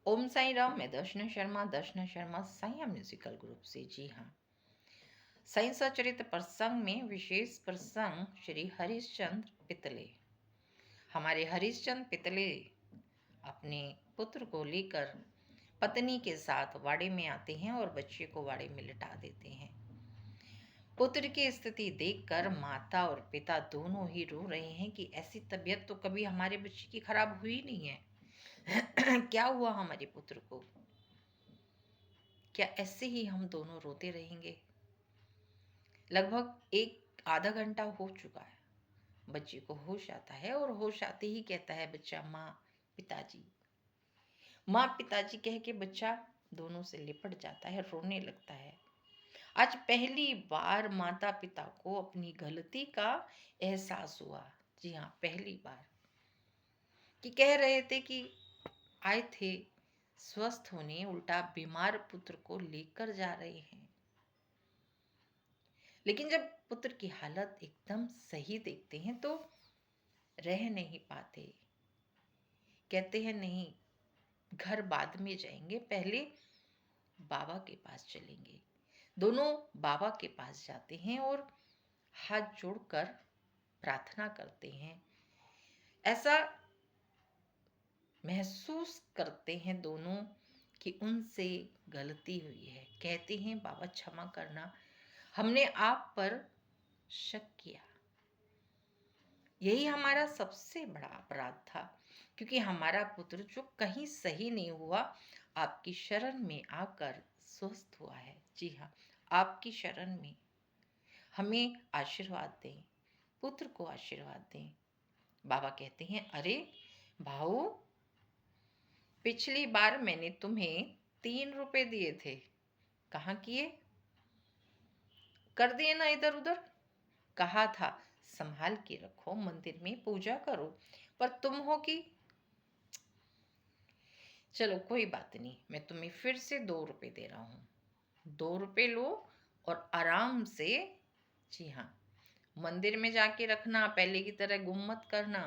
ओम साई राम। मैं दर्शना Sharma Sai musical group से। जी हाँ, साईं सचरित प्रसंग में विशेष प्रसंग श्री हरिश्चंद्र पितले। हमारे हरिश्चंद्र पितले अपने पुत्र को लेकर पत्नी के साथ वाड़े में आते हैं और बच्चे को वाड़े में लिटा देते हैं। पुत्र की स्थिति देखकर माता और पिता दोनों ही रो रहे हैं कि ऐसी तबीयत तो कभी हमारे बच्चे की खराब हुई नहीं है। क्या हुआ हमारे पुत्र को? क्या ऐसे ही हम दोनों रोते रहेंगे? लगभग एक आधा घंटा हो चुका है। बच्चे को होश आता है और होश आते ही कहता है बच्चा, माँ पिताजी। माँ पिताजी कह के बच्चा दोनों से लिपट जाता है, रोने लगता है। आज पहली बार माता पिता को अपनी गलती का एहसास हुआ। जी हाँ, पहली बार। कि कह रहे थे कि आए थे स्वस्थ होने, उल्टा बीमार पुत्र को लेकर जा रहे हैं। लेकिन जब पुत्र की हालत एकदम सही देखते हैं तो रह नहीं पाते। कहते हैं नहीं, घर बाद में जाएंगे, पहले बाबा के पास चलेंगे। दोनों बाबा के पास जाते हैं और हाथ जोड़कर प्रार्थना करते हैं। ऐसा महसूस करते हैं दोनों कि उनसे गलती हुई है। कहते हैं बाबा क्षमा करना, हमने आप पर शक किया। यही हमारा सबसे बड़ा अपराध था, क्योंकि हमारा पुत्र जो कहीं सही नहीं हुआ, आपकी शरण में आकर स्वस्थ हुआ है। जी हाँ, आपकी शरण में। हमें आशीर्वाद दें, पुत्र को आशीर्वाद दें। बाबा कहते हैं, अरे भाऊ, पिछली बार मैंने तुम्हें 3 रुपए दिए थे, कहाँ किए? कर दिए ना इधर उधर। कहा था संभाल के रखो, मंदिर में पूजा करो, पर तुम हो कि चलो कोई बात नहीं, मैं तुम्हें फिर से 2 रुपए दे रहा हूं। 2 रुपए लो और आराम से, जी हाँ, मंदिर में जाके रखना, पहले की तरह गुम मत करना,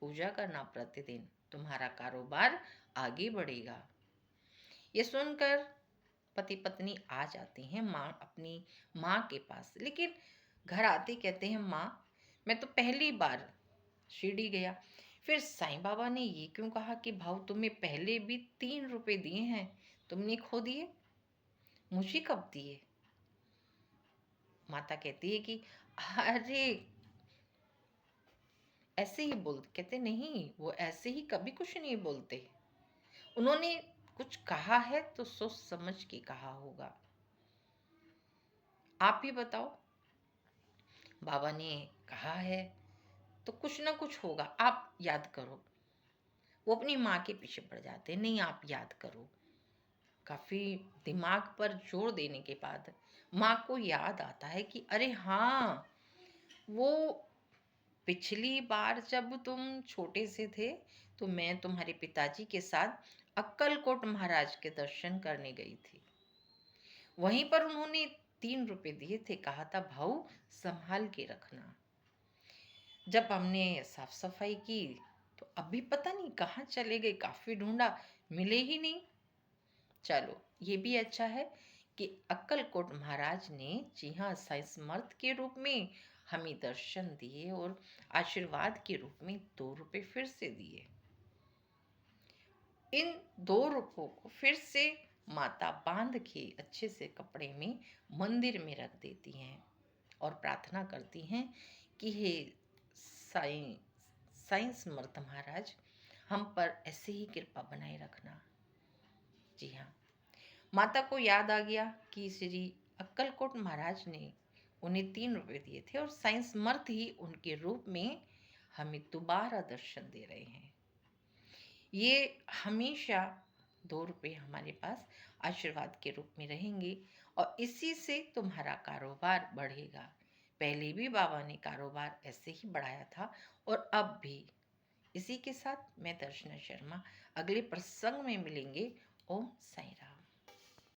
पूजा करना प्रतिदिन, तुम्हारा कारोबार आगे बढ़ेगा। ये सुनकर पति पत्नी आ जाते हैं अपनी माँ के पास। लेकिन घर आते कहते हैं, माँ मैं तो पहली बार शिरडी गया, फिर साईं बाबा ने ये क्यों कहा कि भाव तुम्हें पहले भी 3 रुपए दिए हैं, तुमने खो दिए, मुझे कब दिए? माता कहती है कि अरे ऐसे ही बोल, कहते नहीं, वो ऐसे ही कभी कुछ नहीं बोलते, उन्होंने कुछ कहा है तो सोच समझ के कहा होगा। आप ही बताओ, बाबा ने कहा है तो कुछ ना कुछ होगा, आप याद करो। वो अपनी माँ के पीछे पड़ जाते हैं, नहीं आप याद करो। काफी दिमाग पर जोर देने के बाद माँ को याद आता है कि अरे हाँ, वो पिछली बार जब तुम छोटे से थे तो मैं तुम्हारे पिताजी के साथ अक्कलकोट महाराज के दर्शन करने गई थी। वहीं पर उन्होंने 3 रुपए दिए थे, कहा था भाऊ संभाल के रखना। जब हमने साफ सफाई की तो अभी पता नहीं कहाँ चले गए, काफी ढूंढा, मिले ही नहीं। चलो ये भी अच्छा है कि अक्कलकोट महाराज ने, जी हाँ, साईं समर्थ के रूप में हमें दर्शन दिए और आशीर्वाद के रूप में 2 रुपए फिर से दिए। इन 2 रुपयों को फिर से माता बांध के अच्छे से कपड़े में मंदिर में रख देती हैं और प्रार्थना करती हैं कि हे साईं साईं समर्थ महाराज, हम पर ऐसे ही कृपा बनाए रखना। जी हाँ, माता को याद आ गया कि श्री अक्कलकोट महाराज ने उन्हें 3 रुपए दिए थे और साईं समर्थ ही उनके रूप में हमें दोबारा दर्शन दे रहे हैं। ये हमेशा 2 रुपए हमारे पास आशीर्वाद के रूप में रहेंगे और इसी से तुम्हारा कारोबार बढ़ेगा। पहले भी बाबा ने कारोबार ऐसे ही बढ़ाया था और अब भी। इसी के साथ मैं दर्शना शर्मा, अगले प्रसंग में मिलेंगे। ओम साईं राम।